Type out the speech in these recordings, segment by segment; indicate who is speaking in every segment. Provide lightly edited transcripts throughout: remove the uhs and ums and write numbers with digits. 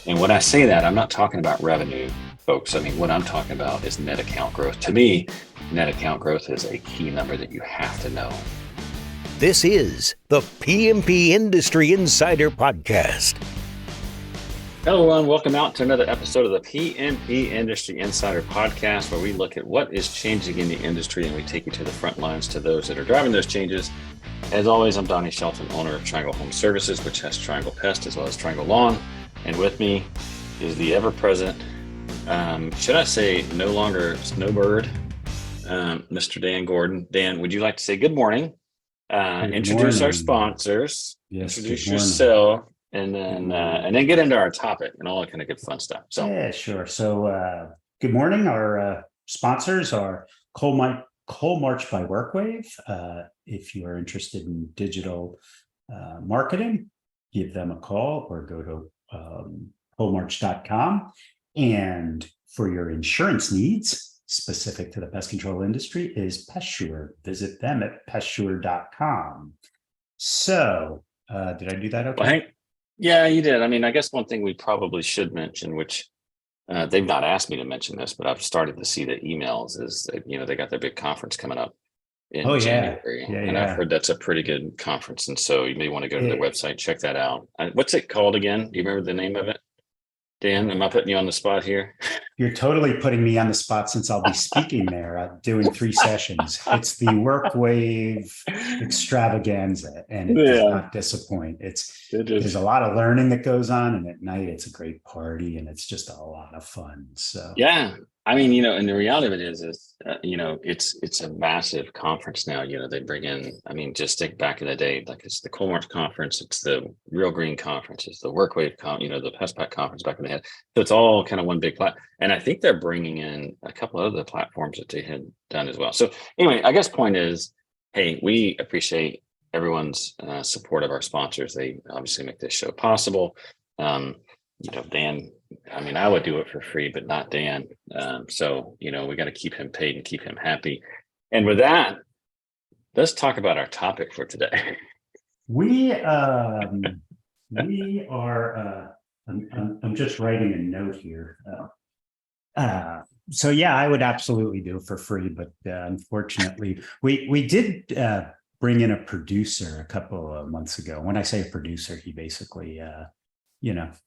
Speaker 1: And when I say that, I'm not talking about revenue, folks. I mean, what I'm talking about is net account growth. To me, net account growth is a key number that you have to know.
Speaker 2: This is the PMP Industry Insider Podcast.
Speaker 1: Hello, everyone. Welcome out to another episode of the PMP Industry Insider Podcast, where we look at what is changing in the industry and we take you to the front lines to those that are driving those changes. As always, I'm Donnie, Shelton, owner of Triangle Home Services, which has Triangle Pest as well as Triangle Lawn. And with me is the ever-present, should I say no longer snowbird, Mr. Dan Gordon. Dan, would you like to say good morning? Introduce our sponsors,
Speaker 3: yes,
Speaker 1: introduce yourself, and then get into our topic and all that kind of good fun stuff. So
Speaker 3: yeah, sure. So good morning. Our sponsors are Coal March by WorkWave. If you are interested in digital marketing, give them a call or go to coalmarch.com. And for your insurance needs specific to the pest control industry is PestSure. Visit them at pestsure.com. So did I do that okay?
Speaker 1: Well, yeah, you did. I mean, I guess one thing we probably should mention, which they've not asked me to mention this, but I've started to see the emails, is that, they got their big conference coming up in January. And I've heard that's a pretty good conference. And so you may want to go to their website, check that out. What's it called again? Do you remember the name of it? Dan, am I putting you on the spot here?
Speaker 3: You're totally putting me on the spot since I'll be speaking there, doing 3 sessions. It's the WorkWave extravaganza, and it does not disappoint. There's a lot of learning that goes on, and at night it's a great party, and it's just a lot of fun. So
Speaker 1: yeah, I mean, and the reality of it is it's a massive conference now. They bring in, I mean, just think back in the day, like it's the Coal March conference, it's the Real Green conference, it's the WorkWave the PestPack conference back in the head. So it's all kind of one big platform. And I think they're bringing in a couple of other platforms that they had done as well. So anyway, I guess point is, hey, we appreciate everyone's support of our sponsors. They obviously make this show possible. Dan, I mean, I would do it for free, but not Dan. So we got to keep him paid and keep him happy. And with that, let's talk about our topic for today.
Speaker 3: We are. I'm just writing a note here. So yeah, I would absolutely do it for free, but unfortunately, we did bring in a producer a couple of months ago. When I say a producer, he basically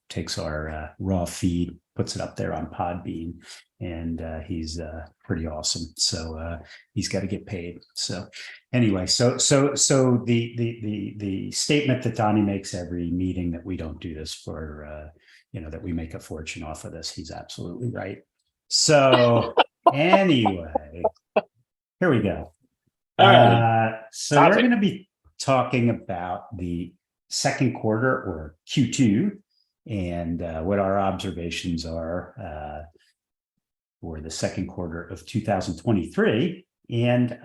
Speaker 3: takes our raw feed, puts it up there on Podbean, and he's pretty awesome. So he's got to get paid. So anyway, so the statement that Donnie makes every meeting that we don't do this for, that we make a fortune off of this, he's absolutely right. So anyway, here we go. So topic. We're going to be talking about the second quarter, or Q2, and what our observations are for the second quarter of 2023. And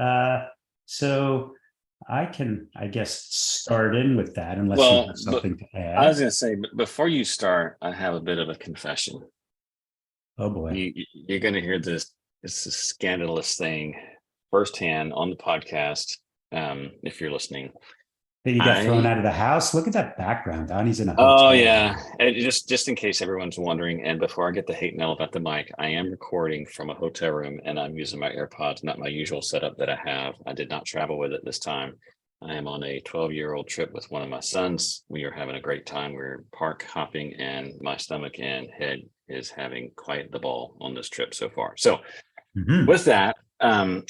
Speaker 3: so I can, I guess, start in with that unless you have something to add.
Speaker 1: I was going to say, but before you start, I have a bit of a confession.
Speaker 3: Oh boy.
Speaker 1: You're going to hear this. It's a scandalous thing firsthand on the podcast. If you're listening.
Speaker 3: You got thrown out of the house. Look at that background. Donnie's in a
Speaker 1: hotel. Oh
Speaker 3: yeah.
Speaker 1: And just in case everyone's wondering, and before I get the hate mail about the mic, I am recording from a hotel room and I'm using my AirPods, not my usual setup that I have. I did not travel with it this time. I am on a 12-year-old trip with one of my sons. We are having a great time. We're park hopping, and my stomach and head is having quite the ball on this trip so far. So with that,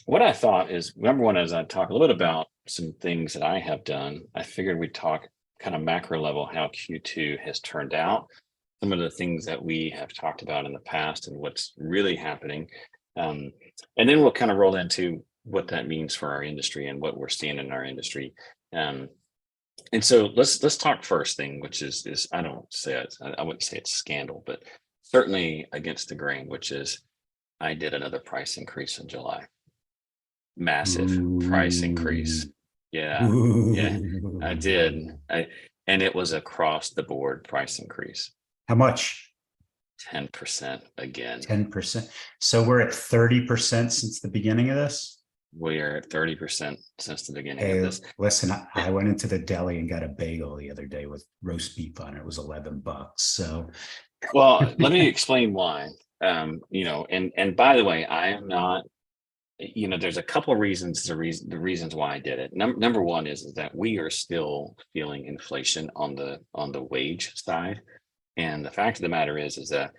Speaker 1: what I thought is, number one, as I talk a little bit about some things that I have done, I figured we'd talk kind of macro level how Q2 has turned out, some of the things that we have talked about in the past and what's really happening. And then we'll kind of roll into what that means for our industry and what we're seeing in our industry. And so let's talk first thing, which is I wouldn't say it's scandal, but certainly against the grain, which is I did another price increase in July. Massive price increase. Yeah, I did. And it was across the board price increase.
Speaker 3: How much?
Speaker 1: 10% again.
Speaker 3: 10%. So we're at 30% since the beginning of this?
Speaker 1: We are at 30% since the beginning of this.
Speaker 3: Listen, I went into the deli and got a bagel the other day with roast beef on it. It was $11. So
Speaker 1: Well, let me explain why. And by the way, I am not, there's a couple of reasons, the reasons why I did it. Number one is that we are still feeling inflation on the wage side. And the fact of the matter is that,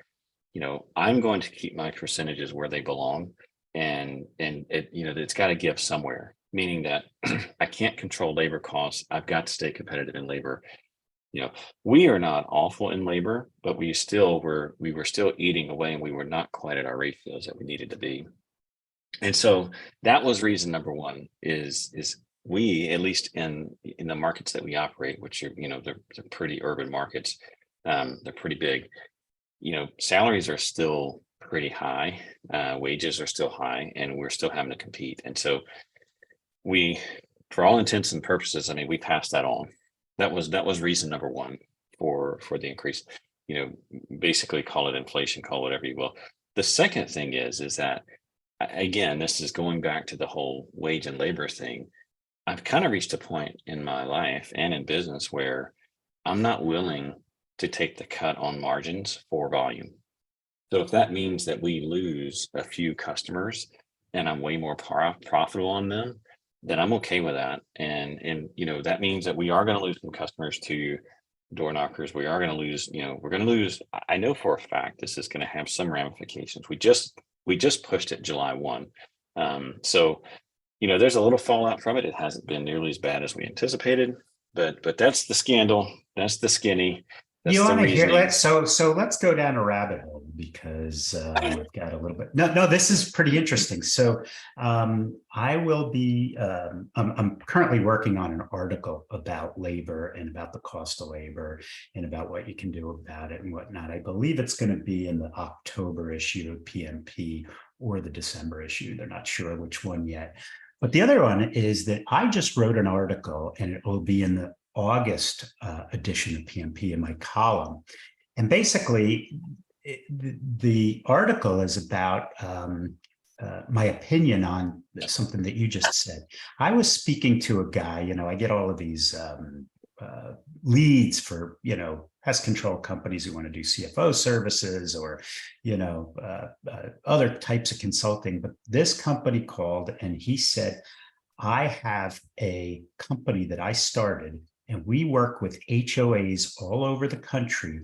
Speaker 1: I'm going to keep my percentages where they belong. And it's got to give somewhere, meaning that I can't control labor costs. I've got to stay competitive in labor. We are not awful in labor, but we were still eating away, and we were not quite at our ratios that we needed to be. And so that was reason number one is we, at least in the markets that we operate, which are, they're pretty urban markets, they're pretty big, salaries are still pretty high, wages are still high, and we're still having to compete. And so we, for all intents and purposes, I mean, we passed that on. That was reason number one for the increase. Basically call it inflation, call it whatever you will. The second thing is that, again, this is going back to the whole wage and labor thing. I've kind of reached a point in my life and in business where I'm not willing to take the cut on margins for volume. So if that means that we lose a few customers and I'm way more profitable on them, then I'm okay with that. And that means that we are going to lose some customers to door knockers. We are going to lose, we're going to lose. I know for a fact this is going to have some ramifications. We just pushed it July 1. So, there's a little fallout from it. It hasn't been nearly as bad as we anticipated, but that's the scandal. That's the skinny. That's
Speaker 3: You
Speaker 1: the
Speaker 3: want to hear
Speaker 1: reasoning.
Speaker 3: that? So let's go down a rabbit hole because I've got a little bit. No, this is pretty interesting. So I will be. I'm currently working on an article about labor and about the cost of labor and about what you can do about it and whatnot. I believe it's going to be in the October issue of PMP or the December issue. They're not sure which one yet. But the other one is that I just wrote an article, and it will be in the August edition of PMP in my column. And basically, the article is about my opinion on something that you just said. I was speaking to a guy, I get all of these leads for, pest control companies who want to do CFO services or, other types of consulting. But this company called and he said, I have a company that I started and we work with HOAs all over the country.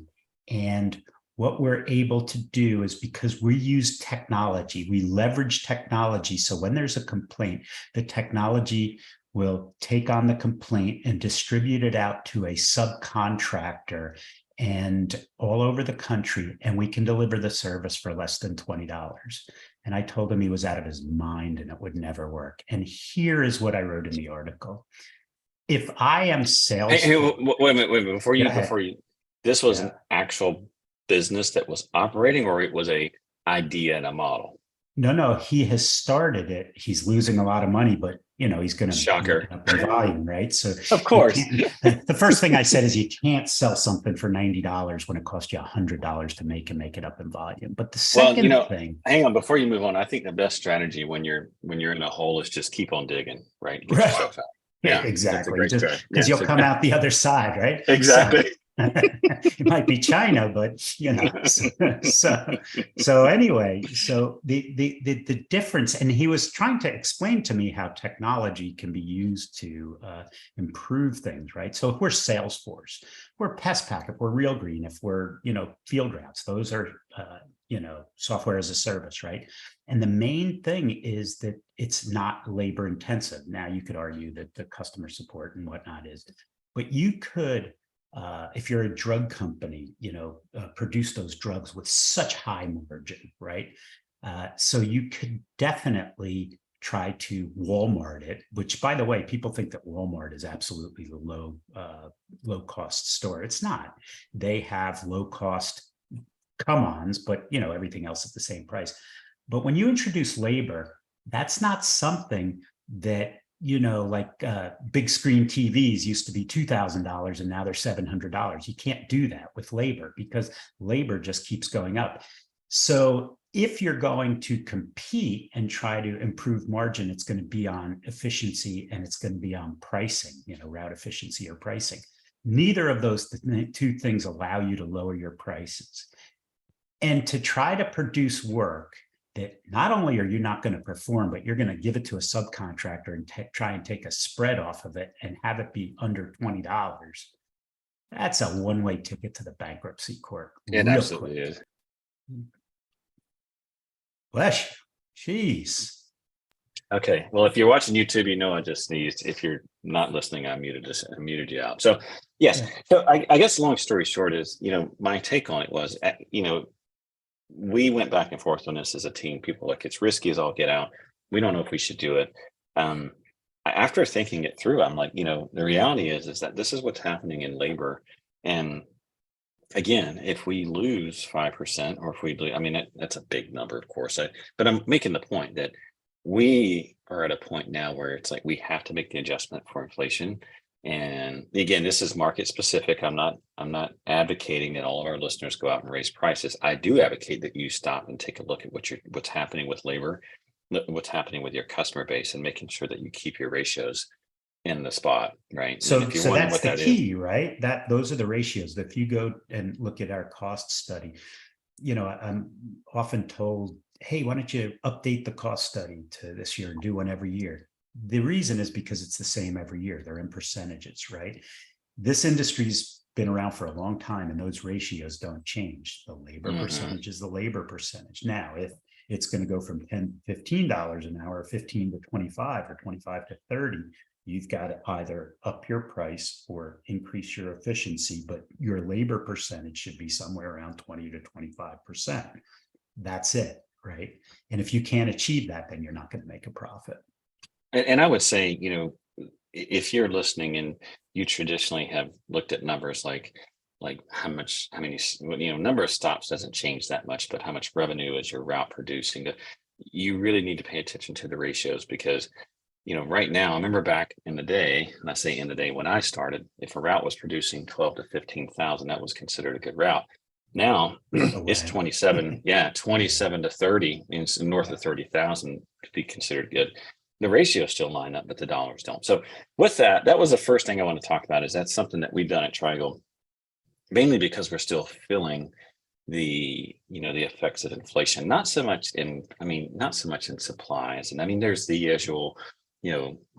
Speaker 3: And what we're able to do is because we use technology, we leverage technology. So when there's a complaint, the technology will take on the complaint and distribute it out to a subcontractor and all over the country. And we can deliver the service for less than $20. And I told him he was out of his mind and it would never work. And here is what I wrote in the article. If I am sales,
Speaker 1: Hey, wait a minute, before you, this was an actual business that was operating, or it was a idea and a model?
Speaker 3: No, he has started it. He's losing a lot of money, but he's going to
Speaker 1: Shocker.
Speaker 3: up in volume, right? So
Speaker 1: Of course.
Speaker 3: The first thing I said is you can't sell something for $90 when it costs you $100 to make and make it up in volume. But the second thing,
Speaker 1: hang on, before you move on, I think the best strategy when you're in a hole is just keep on digging, right? Get yourself out.
Speaker 3: Yeah, exactly. Because you'll come out the other side, right?
Speaker 1: Exactly.
Speaker 3: It might be China, but so anyway, so the difference, and he was trying to explain to me how technology can be used to improve things, right? So if we're Salesforce, we're PestPack, if we're Real Green, if we're Field Routes, those are software as a service, right? And the main thing is that it's not labor intensive. Now you could argue that the customer support and whatnot is, but you could. If you're a drug company, produce those drugs with such high margin, right? So you could definitely try to Walmart it, which, by the way, people think that Walmart is absolutely the low cost store. It's not. They have low cost come-ons, but everything else at the same price. But when you introduce labor, that's not something that like big screen TVs used to be $2,000 and now they're $700. You can't do that with labor because labor just keeps going up. So if you're going to compete and try to improve margin, it's going to be on efficiency and it's going to be on pricing, route efficiency or pricing. neither of those two things allow you to lower your prices. And to try to produce work that not only are you not going to perform, but you're going to give it to a subcontractor and try and take a spread off of it and have it be under $20. That's a one-way ticket to the bankruptcy court.
Speaker 1: It absolutely is.
Speaker 3: Bless you. Jeez.
Speaker 1: Okay. Well, if you're watching YouTube, you know I just sneezed. If you're not listening, I muted you out. So yes.
Speaker 3: Yeah.
Speaker 1: So I guess long story short is, my take on it was, we went back and forth on this as a team. People like, it's risky as all get out. We don't know if we should do it. After thinking it through, I'm like, the reality is that this is what's happening in labor. And again, if we lose 5% or if we lose, that's a big number, of course. But I'm making the point that we are at a point now where it's like we have to make the adjustment for inflation. And again, this is market specific. I'm not advocating that all of our listeners go out and raise prices. I do advocate that you stop and take a look at what's happening with labor, what's happening with your customer base, and making sure that you keep your ratios in the spot, right?
Speaker 3: So that's the key, right? Those are the ratios. If you go and look at our cost study, I'm often told, hey, why don't you update the cost study to this year and do one every year? The reason is because it's the same every year. They're in percentages, right? This industry's been around for a long time and those ratios don't change. The labor percentage is the labor percentage. Now, if it's going to go from $10 to $15 an hour, 15 to 25 or 25 to 30, you've got to either up your price or increase your efficiency, but your labor percentage should be somewhere around 20 to 25%. That's it, right? And if you can't achieve that, then you're not going to make a profit.
Speaker 1: And I would say, if you're listening and you traditionally have looked at numbers like how many, number of stops doesn't change that much, but how much revenue is your route producing, you really need to pay attention to the ratios because, right now, I remember back in the day, and I say in the day when I started, if a route was producing 12 to 15,000, that was considered a good route. Now it's 27 to 30, it's north of 30,000 to be considered good. The ratios still line up, but the dollars don't. So with that was the first thing I want to talk about is that's something that we've done at Triangle, mainly because we're still feeling the effects of inflation, not so much in supplies. And there's the usual,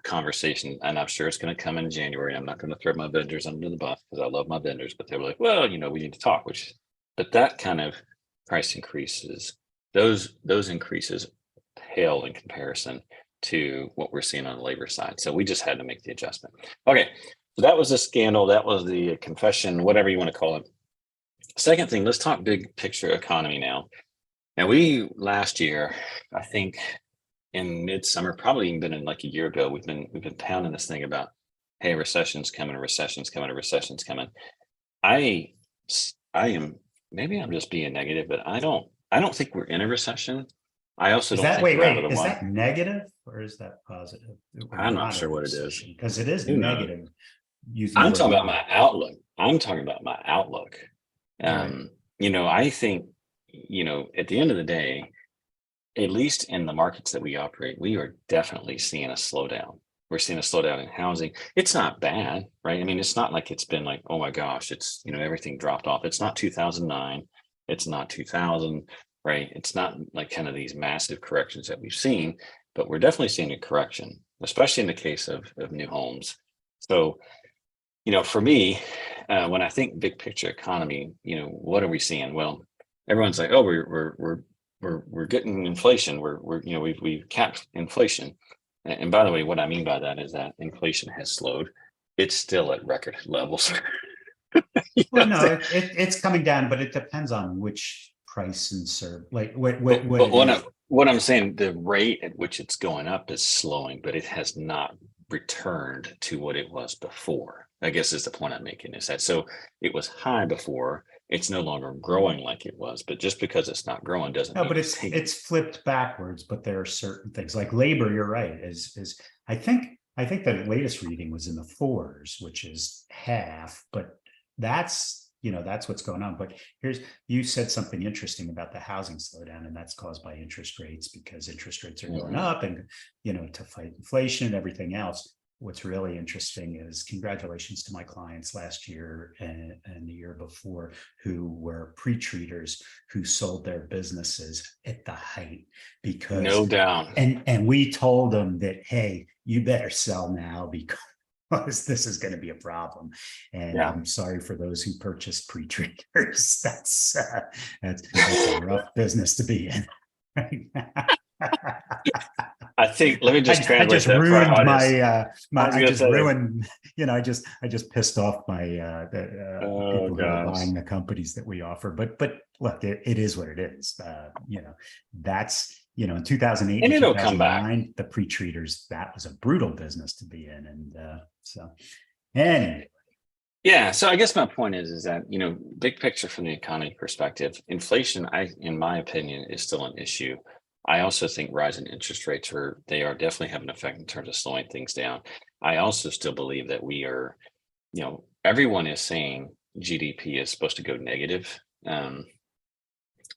Speaker 1: conversation, and I'm sure it's going to come in January. I'm not going to throw my vendors under the bus because I love my vendors, but they were like, well, we need to talk, but that kind of price increases, those increases pale in comparison to what we're seeing on the labor side. So we just had to make the adjustment. Okay. So that was the scandal. That was the confession, whatever you want to call it. Second thing, let's talk big picture economy now. Now we last year, I think in midsummer, probably even been in like a year ago, we've been pounding this thing about, hey, recession's coming, recession's coming, recession's coming. I am, maybe I'm just being negative, but I don't think we're in a recession. I also don't think we're out of the
Speaker 3: is
Speaker 1: one.
Speaker 3: that negative or is that positive?
Speaker 1: I'm not sure what it is.
Speaker 3: Because it is negative.
Speaker 1: I'm talking about my outlook. I think, at the end of the day, at least in the markets that we operate, we are definitely seeing a slowdown. We're seeing a slowdown in housing. It's not bad, right? It's not like it's been like, oh my gosh, it's, everything dropped off. It's not 2009. It's not 2000, right? It's not like kind of these massive corrections that we've seen, but we're definitely seeing a correction, especially in the case of new homes. So, for me, when I think big picture economy, what are we seeing? Well, everyone's like, oh, we're getting inflation. We've capped inflation. And by the way, what I mean by that is that inflation has slowed. It's still at record levels.
Speaker 3: Well, no, it's coming down, but it depends on which price and serve. Like
Speaker 1: what I'm saying, the rate at which it's going up is slowing, but it has not returned to what it was before. I guess is the point I'm making, is that so it was high before, it's no longer growing like it was, but just because it's not growing doesn't mean
Speaker 3: but it's flipped backwards. But there are certain things like labor, you're right, is I think the latest reading was in the 4s, which is half, but that's what's going on. But you said something interesting about the housing slowdown, and that's caused by interest rates, because interest rates are going up and to fight inflation and everything else. what's really interesting is congratulations to my clients last year and the year before who were pre-treaters who sold their businesses at the height because
Speaker 1: No doubt.
Speaker 3: and we told them that, hey, you better sell now because this is going to be a problem. And
Speaker 1: Yeah.
Speaker 3: I'm sorry for those who purchased pre-treaters. That's a rough business to be in right now.
Speaker 1: I think, let me just
Speaker 3: I
Speaker 1: translate
Speaker 3: just
Speaker 1: that for our
Speaker 3: ruined
Speaker 1: audience.
Speaker 3: I just ruined, I just pissed off my the
Speaker 1: Oh,
Speaker 3: people who are
Speaker 1: gosh.
Speaker 3: buying the companies that we offer. But look, it is what it is. That's in 2008
Speaker 1: And
Speaker 3: and
Speaker 1: it'll come back.
Speaker 3: 2009, the pre-treaters, that was a brutal business to be in. And so anyway.
Speaker 1: Yeah. So I guess my point is that, big picture from the economy perspective, inflation, in my opinion, is still an issue. I also think rising interest rates they are definitely have an effect in terms of slowing things down. I also still believe that we are, everyone is saying GDP is supposed to go negative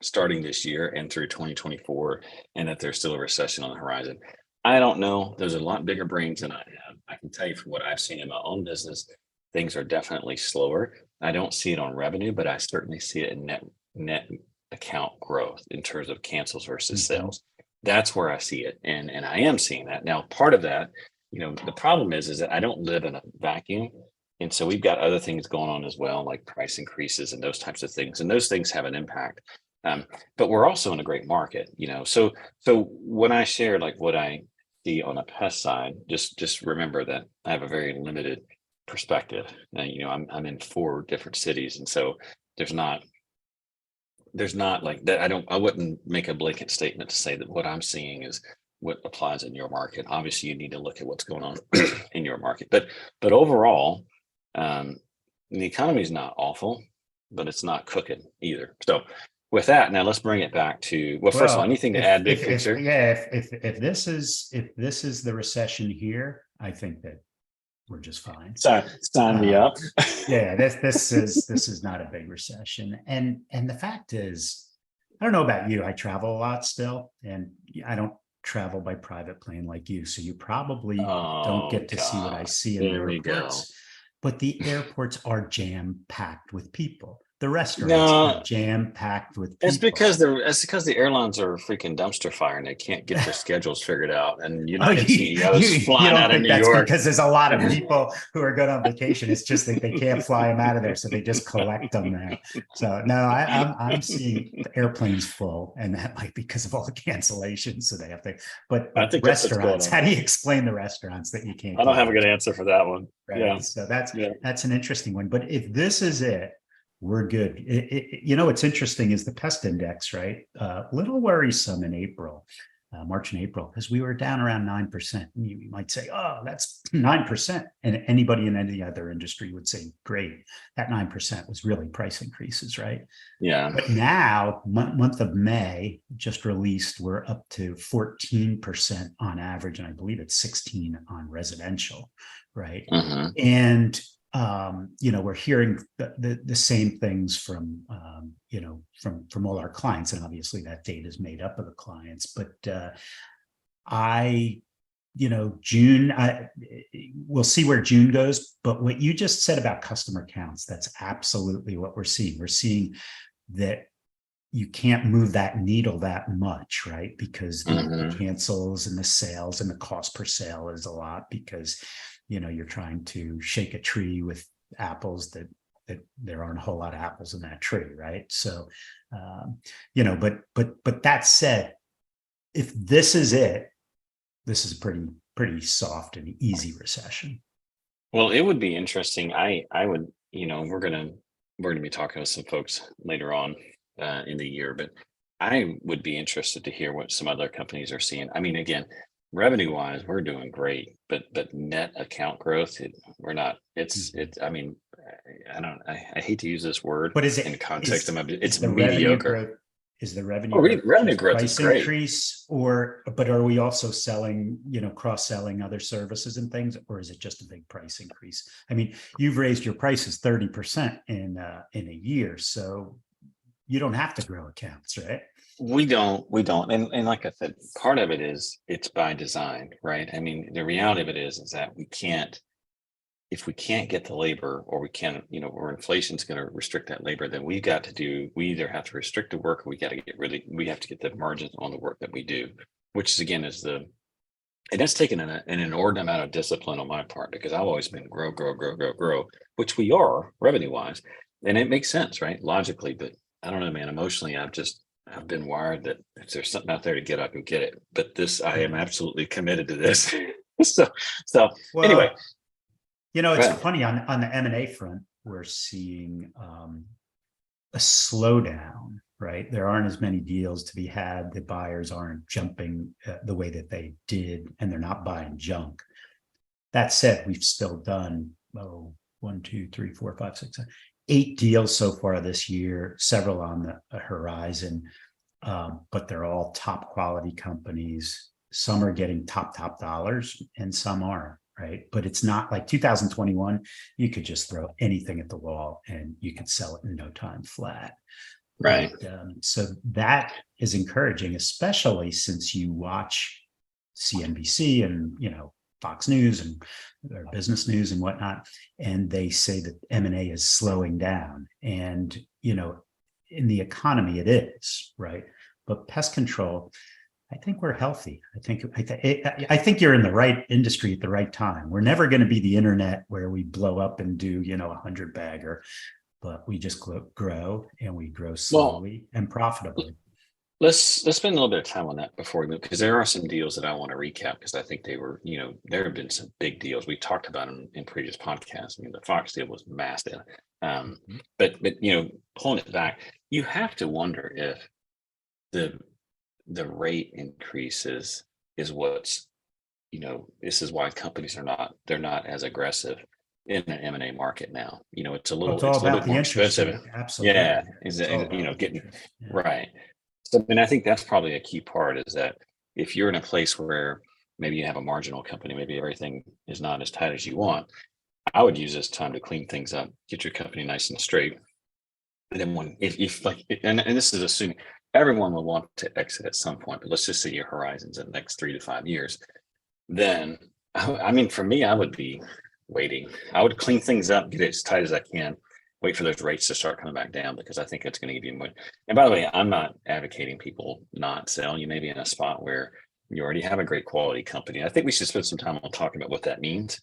Speaker 1: starting this year and through 2024, and that there's still a recession on the horizon. I don't know. There's a lot bigger brains than I have. I can tell you from what I've seen in my own business, things are definitely slower. I don't see it on revenue, but I certainly see it in net account growth in terms of cancels versus sales. That's where I see it. And I am seeing that. Now, part of that, the problem is that I don't live in a vacuum. And so we've got other things going on as well, like price increases and those types of things. And those things have an impact. But we're also in a great market, So when I share like what I see on a pest side, just remember that I have a very limited perspective. I'm in 4 different cities. And so there's not like that. I wouldn't make a blanket statement to say that what I'm seeing is what applies in your market. Obviously, you need to look at what's going on in your market. But overall, the economy is not awful, but it's not cooking either. So with that, now let's bring it back to, first of all, anything to add big picture?
Speaker 3: If this is the recession here, I think that we're just fine.
Speaker 1: Sign me up.
Speaker 3: Yeah, this is not a big recession. And the fact is, I don't know about you, I travel a lot still, and I don't travel by private plane like you. So you probably don't get to see what I see in the airports. But the airports are jam-packed with people. The restaurants are jam-packed with people.
Speaker 1: It's because the airlines are a freaking dumpster fire and they can't get their schedules figured out. And United CEOs flying out of New York
Speaker 3: because there's a lot of people who are good on vacation. It's just that they can't fly them out of there, so they just collect them there. So no, I'm seeing the airplanes full, and that might be because of all the cancellations. So they have to. But
Speaker 1: I think
Speaker 3: restaurants, how do you explain the restaurants that you can't?
Speaker 1: I don't have a good answer for that one.
Speaker 3: Right.
Speaker 1: Yeah.
Speaker 3: So that's an interesting one. But if this is it, we're good. What's interesting is the pest index, right? Little worrisome in April, March and April, because we were down around 9%. You might say, oh, that's 9%. And anybody in any other industry would say, great. That 9% was really price increases, right?
Speaker 1: Yeah.
Speaker 3: But now, month of May, just released, we're up to 14% on average. And I believe it's 16 on residential, right?
Speaker 1: Mm-hmm.
Speaker 3: And we're hearing the same things from all our clients, and obviously that data is made up of the clients. But June, we'll see where June goes. But what you just said about customer counts, that's absolutely what we're seeing. We're seeing that you can't move that needle that much, right? Because the cancels and the sales and the cost per sale is a lot, because you're trying to shake a tree with apples that there aren't a whole lot of apples in that tree, right? So, but that said, if this is it, this is pretty soft and easy recession.
Speaker 1: Well, it would be interesting. I would, we're gonna be talking with some folks later on in the year, but I would be interested to hear what some other companies are seeing. I mean, again, revenue wise, we're doing great, but net account growth, we're not. I hate to use this word, but is it in context of it's mediocre.
Speaker 3: Is the revenue
Speaker 1: growth
Speaker 3: price
Speaker 1: is great.
Speaker 3: Increase, but are we also selling, cross-selling other services and things, or is it just a big price increase? I mean, you've raised your prices 30% in a year, so you don't have to grow accounts, right?
Speaker 1: We don't. And like I said, part of it is it's by design, right? I mean, the reality of it is that we can't, if we can't get the labor, or we can't, or inflation's going to restrict that labor, then we either have to restrict the work, or we have to get the margins on the work that we do, which is, again, and that's taken an inordinate amount of discipline on my part, because I've always been grow, which we are revenue wise. And it makes sense, right? Logically, but I don't know, man, emotionally, I've been wired that if there's something out there to get, I can get it. But I am absolutely committed to this. so anyway.
Speaker 3: Well, it's funny on the M&A front, we're seeing a slowdown, right? There aren't as many deals to be had. The buyers aren't jumping the way that they did, and they're not buying junk. That said, we've still done 1, 2, 3, 4, 5, 6, 7, 8 deals so far this year, several on the horizon, but they're all top quality companies. Some are getting top dollars and some aren't, right? But it's not like 2021, you could just throw anything at the wall and you could sell it in no time flat.
Speaker 1: Right.
Speaker 3: So that is encouraging, especially since you watch CNBC and, Fox News and or business news and whatnot, and they say that M&A is slowing down. And, in the economy, it is, right? But pest control, I think we're healthy. I think you're in the right industry at the right time. We're never going to be the internet where we blow up and do, 100 bagger, but we just grow, and we grow slowly and profitably.
Speaker 1: Let's spend a little bit of time on that before we move, because there are some deals that I want to recap, because I think they were, there have been some big deals. We talked about them in previous podcasts. I mean, the Fox deal was massive. But pulling it back, you have to wonder if the rate increases is what's, this is why companies they're not as aggressive in an M&A market now. It's a little bit more expensive.
Speaker 3: Absolutely.
Speaker 1: Yeah. Getting right. So, I think that's probably a key part, is that if you're in a place where maybe you have a marginal company, maybe everything is not as tight as you want, I would use this time to clean things up, get your company nice and straight. And then if like, and this is assuming everyone will want to exit at some point, but let's just say your horizons in the next 3 to 5 years, then, for me, I would be waiting. I would clean things up, get it as tight as I can, wait for those rates to start coming back down, because I think it's going to give you more. And by the way, I'm not advocating people not sell. You may be in a spot where you already have a great quality company. I think we should spend some time on talking about what that means.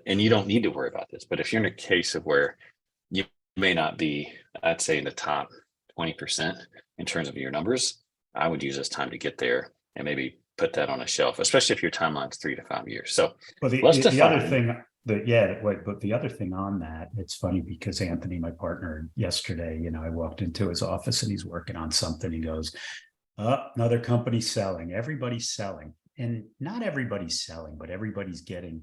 Speaker 1: And you don't need to worry about this. But if you're in a case of where you may not be, I'd say, in the top 20% in terms of your numbers, I would use this time to get there and maybe put that on a shelf, especially if your timeline's 3 to 5 years. So
Speaker 3: the other thing. But the other thing on that, it's funny because Anthony, my partner, yesterday, I walked into his office and he's working on something. He goes, another company selling. Everybody's selling. And not everybody's selling, but everybody's getting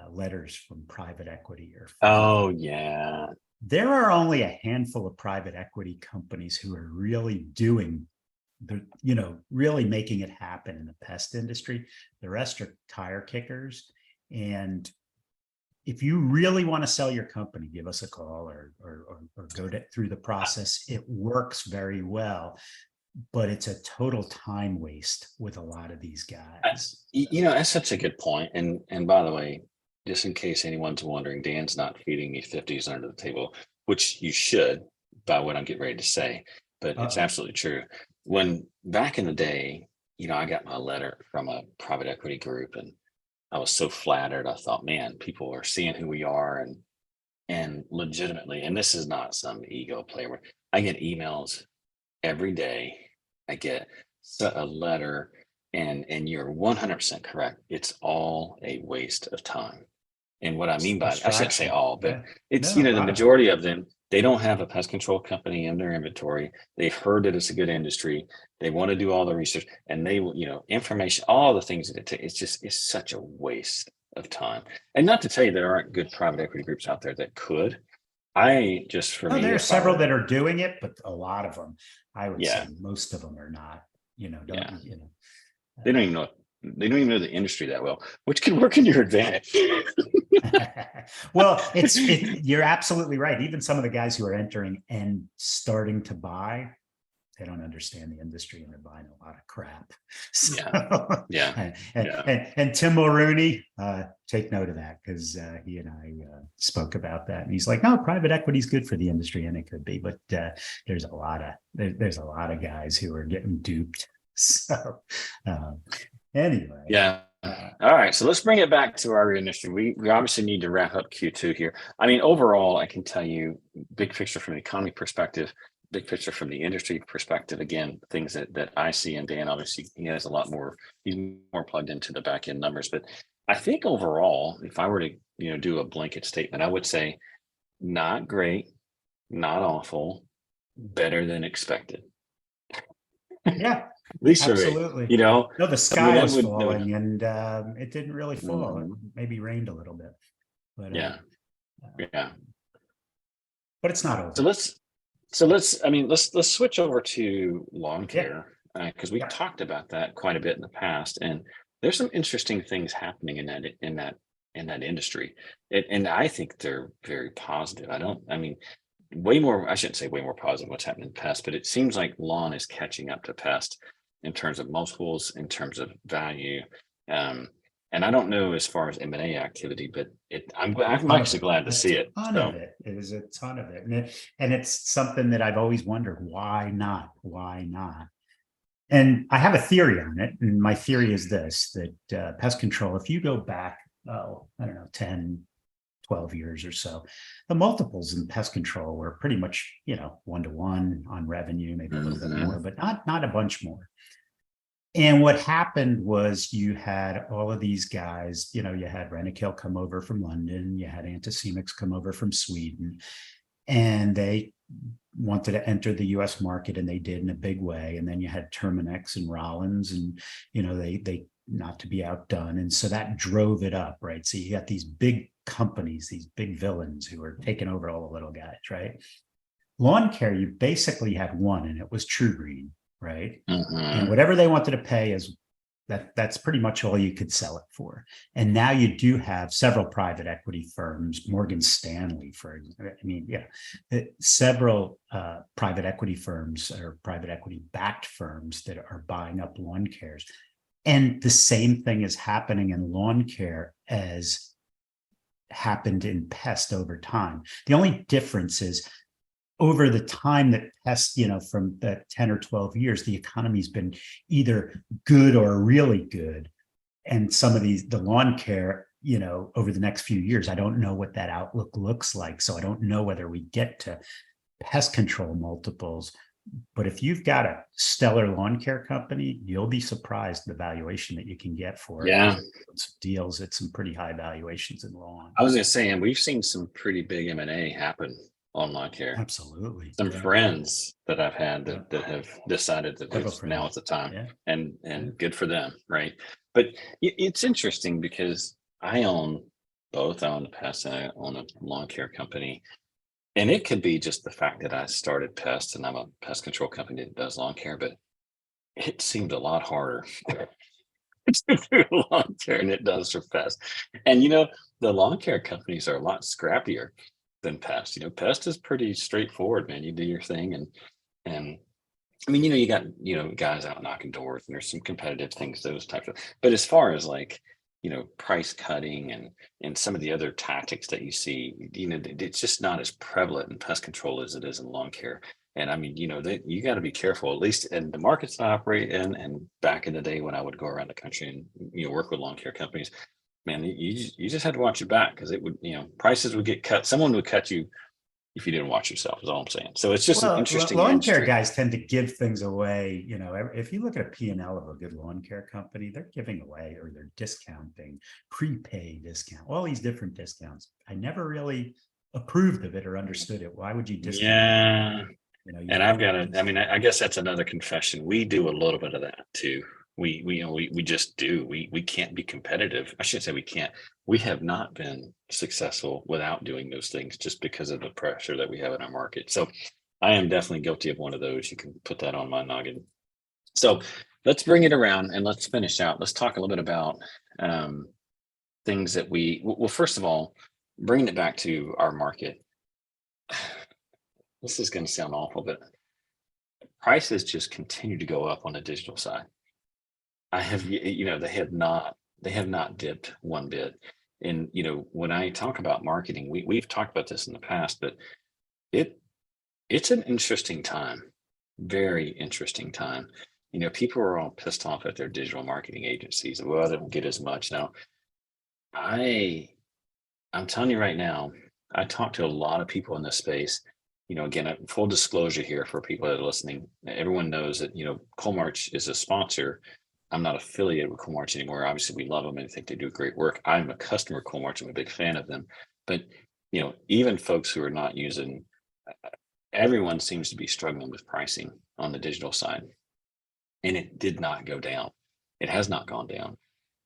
Speaker 3: letters from private equity.
Speaker 1: Oh, yeah.
Speaker 3: There are only a handful of private equity companies who are really doing really making it happen in the pest industry. The rest are tire kickers. And if you really want to sell your company, give us a call or go through the process. It works very well, but it's a total time waste with a lot of these guys.
Speaker 1: That's such a good point. And by the way, just in case anyone's wondering, Dan's not feeding me 50s under the table, which you should, by what I'm getting ready to say, but it's absolutely true. When back in the day, I got my letter from a private equity group, and I was so flattered. I thought, man, people are seeing who we are, and legitimately, and this is not some ego play. I get emails every day. I get a letter, and you're 100% correct. It's all a waste of time. And what I mean by it, I shouldn't say all, but it's, the majority of them, they don't have a pest control company in their inventory. They've heard that it's a good industry. They want to do all the research, and they, information, all the things that it takes. It's such a waste of time. And not to tell you there aren't good private equity groups out there that could. There are several
Speaker 3: that are doing it, but a lot of them, I would say most of them are not,
Speaker 1: they don't even know They don't even know the industry that well, which can work in your advantage.
Speaker 3: Well, you're absolutely right. Even some of the guys who are entering and starting to buy, they don't understand the industry and they're buying a lot of crap. So,
Speaker 1: Yeah.
Speaker 3: and Tim Mulrooney, take note of that, because he and I spoke about that, and he's like, "No, private equity is good for the industry," and it could be, but there's a lot of guys who are getting duped. So anyway,
Speaker 1: yeah. All right, so let's bring it back to our industry. We obviously need to wrap up Q2 here. I mean, overall, I can tell you, big picture from the economy perspective, big picture from the industry perspective. Again, things that I see, and Dan, obviously, he has a lot more. He's more plugged into the back end numbers. But I think overall, if I were to do a blanket statement, I would say not great, not awful, better than expected.
Speaker 3: Yeah.
Speaker 1: At least
Speaker 3: absolutely.
Speaker 1: no,
Speaker 3: the sky was falling, and it didn't really fall. It maybe rained a little bit, but
Speaker 1: yeah.
Speaker 3: But it's not over.
Speaker 1: So let's switch over to lawn care, because we've talked about that quite a bit in the past, and there's some interesting things happening in that industry, and I think they're very positive. Way more. I shouldn't say way more positive what's happening in Pest, but it seems like lawn is catching up to Pest in terms of multiples, in terms of value. And I don't know as far as M&A activity, but I'm actually glad to see it.
Speaker 3: It is a ton of it. And it's something that I've always wondered, why not? Why not? And I have a theory on it. And my theory is this, that pest control, if you go back, I don't know, 10, 12 years or so, the multiples in pest control were pretty much, 1-to-1 on revenue, maybe a little bit more, but not a bunch more. And what happened was you had all of these guys, you had Rentokil come over from London, you had Anticimex come over from Sweden, and they wanted to enter the US market, and they did in a big way. And then you had Terminix and Rollins, and, they not to be outdone. And so that drove it up, right? So you got these big companies, these big villains who are taking over all the little guys, right? Lawn care, you basically had one, and it was True Green. Right. And whatever they wanted to pay that's pretty much all you could sell it for. And now you do have several private equity firms, Morgan Stanley, several private equity firms or private equity backed firms that are buying up lawn cares. And the same thing is happening in lawn care as happened in Pest over time. The only difference is, over the time that Pest, from the 10 or 12 years, the economy's been either good or really good. And some of the lawn care, over the next few years, I don't know what that outlook looks like. So I don't know whether we get to pest control multiples. But if you've got a stellar lawn care company, you'll be surprised the valuation that you can get for it.
Speaker 1: Yeah.
Speaker 3: Some deals at some pretty high valuations in lawn.
Speaker 1: I was going to say, and we've seen some pretty big M&A happen on lawn care.
Speaker 3: Absolutely.
Speaker 1: Some friends that I've had that have decided that now is the time, and good for them, right? But it's interesting because I own both. I own the Pest and I own a lawn care company, and it could be just the fact that I started Pest and I'm a pest control company that does lawn care, but it seemed a lot harder to do lawn care than it does for Pest. And the lawn care companies are a lot scrappier than Pest. Pest is pretty straightforward, man. You do your thing, and I mean, you got guys out knocking doors, and there's some competitive things, those types of. But as far as like price cutting and some of the other tactics that you see, it's just not as prevalent in pest control as it is in lawn care. And I mean, you got to be careful, at least in the markets I operate in, and back in the day when I would go around the country and work with lawn care companies. Man, you just had to watch your back, because it would, prices would get cut. Someone would cut you if you didn't watch yourself, is all I'm saying. So it's just an interesting
Speaker 3: lawn
Speaker 1: industry.
Speaker 3: care guys tend to give things away. If you look at a P&L of a good lawn care company, they're giving away, or they're discounting, prepay discount, all these different discounts. I never really approved of it or understood it. Why would you discount?
Speaker 1: Yeah. And I've got I guess that's another confession. We do a little bit of that too. We just do. We can't be competitive. I shouldn't say we can't. We have not been successful without doing those things, just because of the pressure that we have in our market. So I am definitely guilty of one of those. You can put that on my noggin. So let's bring it around and let's finish out. Let's talk a little bit about things that well, first of all, bringing it back to our market. This is going to sound awful, but prices just continue to go up on the digital side. They have not dipped one bit. And, when I talk about marketing, we've talked about this in the past, but it's an interesting time, very interesting time. People are all pissed off at their digital marketing agencies. Well, they don't get as much now. I'm telling you right now, I talk to a lot of people in this space. Again, full disclosure here for people that are listening. Everyone knows that, Coalmarch is a sponsor. I'm not affiliated with Coalmarch anymore. Obviously, we love them and I think they do great work. I'm a customer of Coalmarch. I'm a big fan of them. But, even folks who are not using, everyone seems to be struggling with pricing on the digital side. And it did not go down. It has not gone down.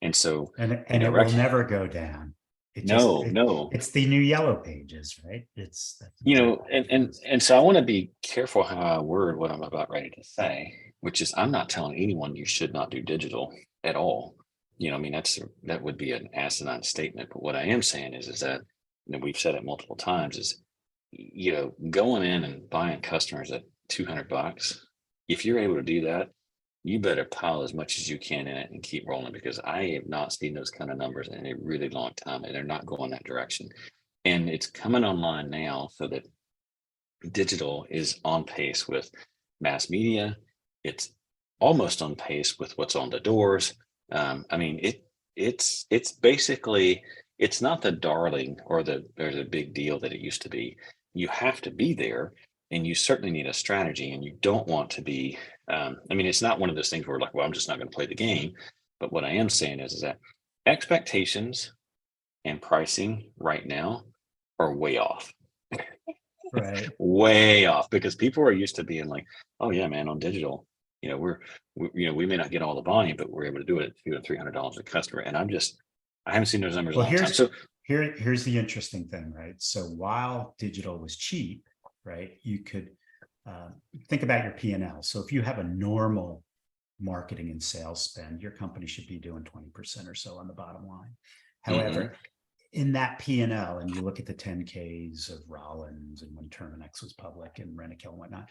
Speaker 1: And so,
Speaker 3: and it will never go down.
Speaker 1: No.
Speaker 3: It's the new yellow pages, right?
Speaker 1: And so I want to be careful how I word what I'm about ready to say, which is I'm not telling anyone you should not do digital at all. That would be an asinine statement. But what I am saying is that, we've said it multiple times is, going in and buying customers at $200, if you're able to do that, you better pile as much as you can in it and keep rolling, because I have not seen those kind of numbers in a really long time, and they're not going that direction. And it's coming online now, so that digital is on pace with mass media. It's almost on pace with what's on the doors. It's basically, it's not the darling or the big deal that it used to be. You have to be there, and you certainly need a strategy, and you don't want to be. It's not one of those things where like, well, I'm just not going to play the game. But what I am saying is that expectations and pricing right now are way off.
Speaker 3: Right.
Speaker 1: Way off, because people are used to being like, oh yeah, man, on digital, we may not get all the volume, but we're able to do it at $200-$300 a customer. And I haven't seen those numbers in a long time. So
Speaker 3: here's the interesting thing, right? So while digital was cheap, right, you could think about your P&L. So if you have a normal marketing and sales spend, your company should be doing 20% or so on the bottom line. However, in that P&L, and you look at the 10Ks of Rollins and when Terminex was public and Rentokil and whatnot,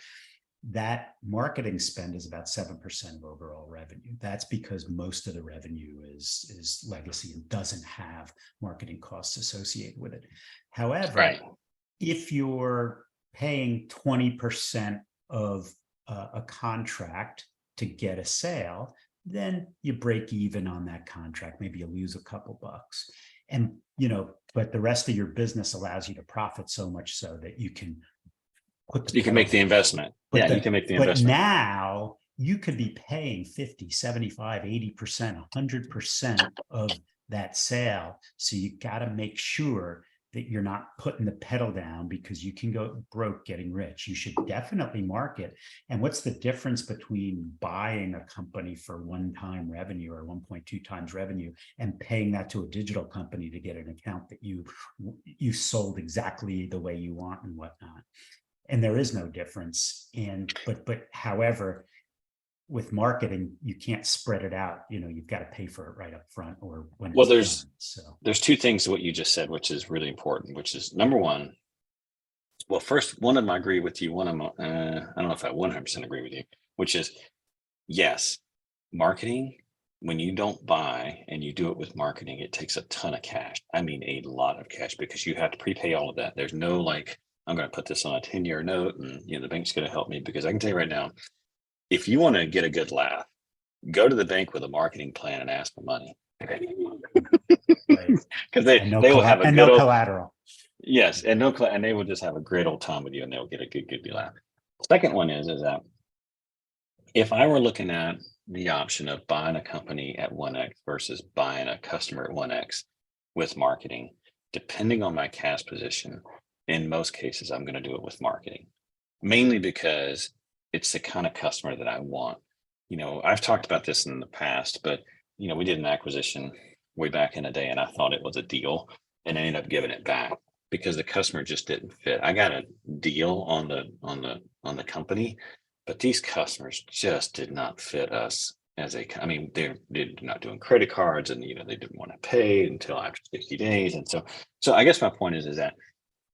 Speaker 3: that marketing spend is about 7% of overall revenue. That's because most of the revenue is legacy and doesn't have marketing costs associated with it. However, if you're paying 20% of a contract to get a sale, then you break even on that contract. Maybe you lose a couple bucks. And, but the rest of your business allows you to profit so much so that you can
Speaker 1: make the investment. You can make the investment.
Speaker 3: But now you could be paying 50, 75, 80%, 100% of that sale. So you got to make sure that you're not putting the pedal down, because you can go broke getting rich. You should definitely market. And what's the difference between buying a company for one-time revenue or 1.2 times revenue and paying that to a digital company to get an account that you sold exactly the way you want and whatnot? And there is no difference. But however, with marketing, you can't spread it out. You've got to pay for it right up front or when it's done. So
Speaker 1: there's two things to what you just said, which is really important, which is number one. Well, first, one of them I agree with you. One of them, I don't know if I 100% agree with you, which is yes, marketing, when you don't buy and you do it with marketing, it takes a ton of cash. I mean, a lot of cash, because you have to prepay all of that. There's no like, I'm going to put this on a 10-year note and the bank's going to help me, because I can tell you right now, if you want to get a good laugh, go to the bank with a marketing plan and ask for money. Because they will have a good
Speaker 3: collateral.
Speaker 1: Yes, and and they will just have a great old time with you, and they'll get a good laugh. Second one is that if I were looking at the option of buying a company at 1x versus buying a customer at 1x with marketing, depending on my cash position, in most cases, I'm going to do it with marketing, mainly because it's the kind of customer that I want. I've talked about this in the past, but, we did an acquisition way back in the day, and I thought it was a deal, and I ended up giving it back because the customer just didn't fit. I got a deal on the company, but these customers just did not fit us as I mean, they're not doing credit cards, and they didn't want to pay until after 60 days. And so I guess my point is that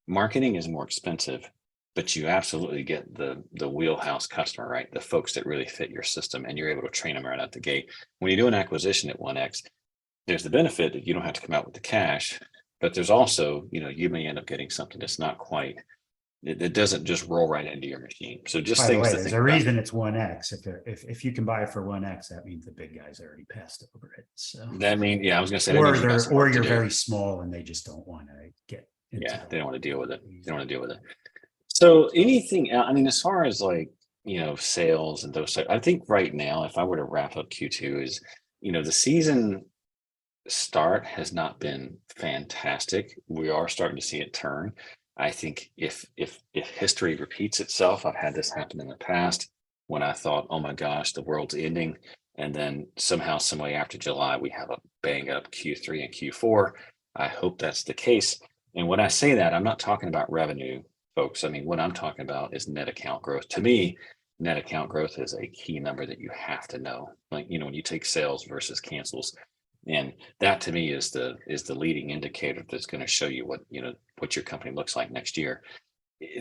Speaker 1: marketing is more expensive, but you absolutely get the wheelhouse customer, right? The folks that really fit your system, and you're able to train them right out the gate. When you do an acquisition at 1x, there's the benefit that you don't have to come out with the cash, but there's also, you may end up getting something that's not quite, it doesn't just roll right into your machine. So just
Speaker 3: By the
Speaker 1: things
Speaker 3: way,
Speaker 1: to
Speaker 3: there's
Speaker 1: think
Speaker 3: a
Speaker 1: about.
Speaker 3: reason it's 1x. If you can buy it for 1x, that means the big guys already passed over it. So,
Speaker 1: That mean, yeah, I was gonna say that means you got some
Speaker 3: or
Speaker 1: work to
Speaker 3: you're
Speaker 1: do.
Speaker 3: very small and they just don't want to get into
Speaker 1: Yeah,
Speaker 3: that.
Speaker 1: they don't want to deal with it. They don't want to deal with it. So anything, I mean, as far as like, sales and those, I think right now, if I were to wrap up Q2 is, the season start has not been fantastic. We are starting to see it turn. I think if history repeats itself, I've had this happen in the past when I thought, oh my gosh, the world's ending. And then somehow, some way after July, we have a bang up Q3 and Q4. I hope that's the case. And when I say that, I'm not talking about revenue, folks. I mean, what I'm talking about is net account growth. To me, net account growth is a key number that you have to know. Like, when you take sales versus cancels, and that to me is the leading indicator that's going to show you what your company looks like next year.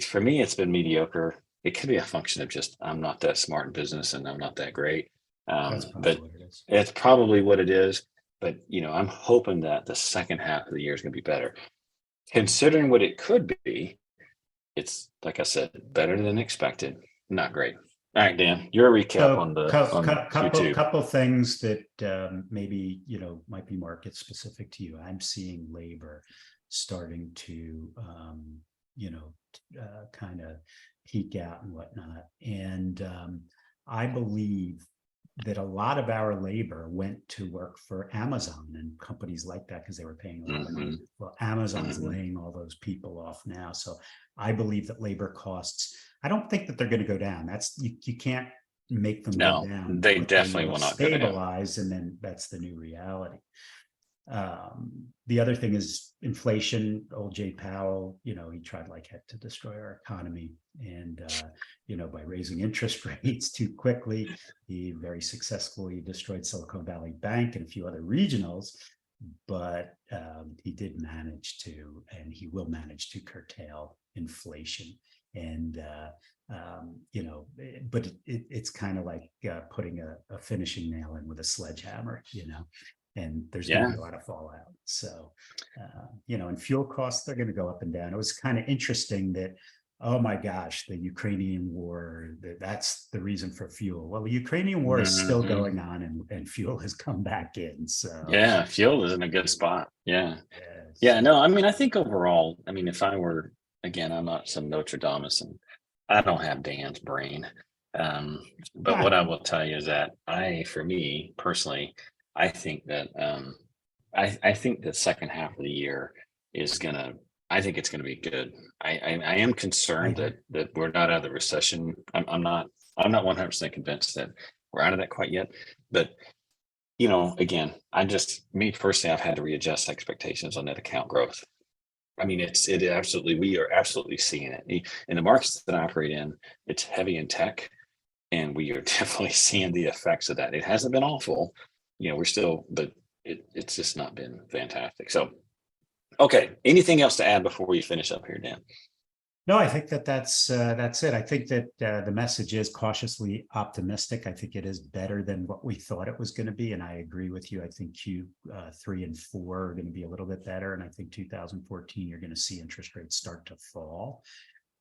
Speaker 1: For me, it's been mediocre. It could be a function of just I'm not that smart in business and I'm not that great.
Speaker 3: That's probably
Speaker 1: But
Speaker 3: what it is.
Speaker 1: it's probably what it is. But I'm hoping that the second half of the year is going to be better. Considering what it could be, it's like I said, better than expected. Not great. All right, Dan, your recap
Speaker 3: So
Speaker 1: on
Speaker 3: couple
Speaker 1: Q2.
Speaker 3: things that maybe might be market specific to you. I'm seeing labor starting to kind of peak out and whatnot, and I believe that a lot of our labor went to work for Amazon and companies like that because they were paying a lot of money. Well, Amazon's laying all those people off now, so I believe that labor costs, I don't think that they're going to go down. That's you can't make them go
Speaker 1: No,
Speaker 3: down.
Speaker 1: they
Speaker 3: But
Speaker 1: definitely
Speaker 3: will
Speaker 1: will not go down.
Speaker 3: stabilize, and then that's the new reality. The other thing is inflation. Old Jay Powell, he tried like heck to destroy our economy, and by raising interest rates too quickly, he very successfully destroyed Silicon Valley Bank and a few other regionals. But he did manage to, and he will manage to curtail inflation. And but it's kind of like putting a finishing nail in with a sledgehammer, and there's going to be a lot of fallout. So, and fuel costs, they're going to go up and down. It was kind of interesting that, oh my gosh, the Ukrainian war, that's the reason for fuel. Well, the Ukrainian war is still going on, and fuel has come back in. So
Speaker 1: yeah, fuel is in a good spot. Yeah.
Speaker 3: yes.
Speaker 1: Yeah, no, I mean, I think overall, I mean, if I were, again, I'm not some Notre Dame, and I don't have Dan's brain. But what I will tell you is that for me personally, I think that I think the second half of the year I think it's gonna be good. I am concerned that we're not out of the recession. I'm not 100% convinced that we're out of that quite yet. But again, me personally, I've had to readjust expectations on net account growth. I mean, we are absolutely seeing it in the markets that I operate in. It's heavy in tech, and we are definitely seeing the effects of that. It hasn't been awful, we're still, but it's just not been fantastic. So, okay, anything else to add before we finish up here, Dan?
Speaker 3: No, I think that's it. I think that the message is cautiously optimistic. I think it is better than what we thought it was going to be, and I agree with you. I think Q3 and 4 are going to be a little bit better, and I think 2014 you're going to see interest rates start to fall.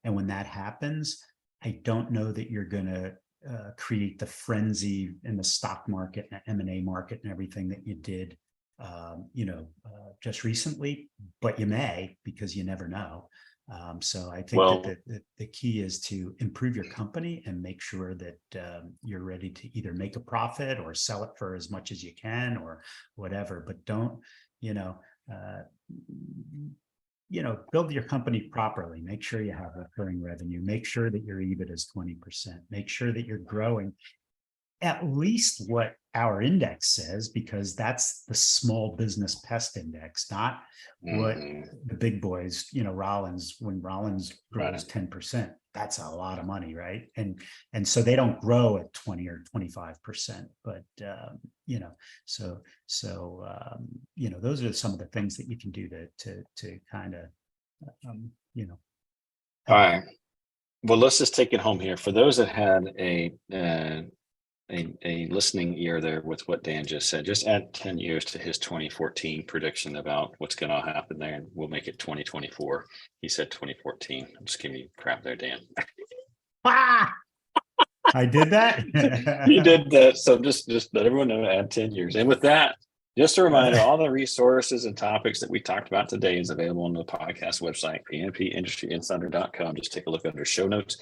Speaker 3: And when that happens, I don't know that you're going to create the frenzy in the stock market and the M&A market and everything that you did, just recently. But you may, because you never know. So I think that the key is to improve your company and make sure that you're ready to either make a profit or sell it for as much as you can or whatever. But don't, build your company properly. Make sure you have recurring revenue. Make sure that your EBIT is 20%. Make sure that you're growing at least what our index says, because that's the small business pest index, not what the big boys, Rollins, when Rollins grows 10%, that's a lot of money, right? And so they don't grow at 20 or 25%, but those are some of the things that you can do to kind of
Speaker 1: All right. Well, let's just take it home here. For those that had a listening ear there with what Dan just said, just add 10 years to his 2014 prediction about what's going to happen there, and we'll make it 2024. He said 2014. I'm just giving you crap there, Dan.
Speaker 3: I did that.
Speaker 1: You did that. So just let everyone know, add 10 years. And with that, just a reminder, all the resources and topics that we talked about today is available on the podcast website, pmpindustryinsider.com. Just take a look under show notes.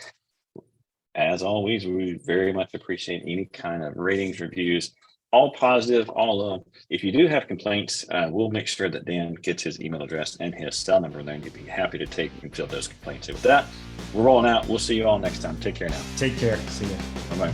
Speaker 1: As always, we very much appreciate any kind of ratings, reviews, all positive, all love. If you do have complaints, we'll make sure that Dan gets his email address and his cell number there, and he'd be happy to take and fill those complaints. So with that, we're rolling out. We'll see you all next time. Take care now.
Speaker 3: Take care. See you.
Speaker 1: Bye-bye.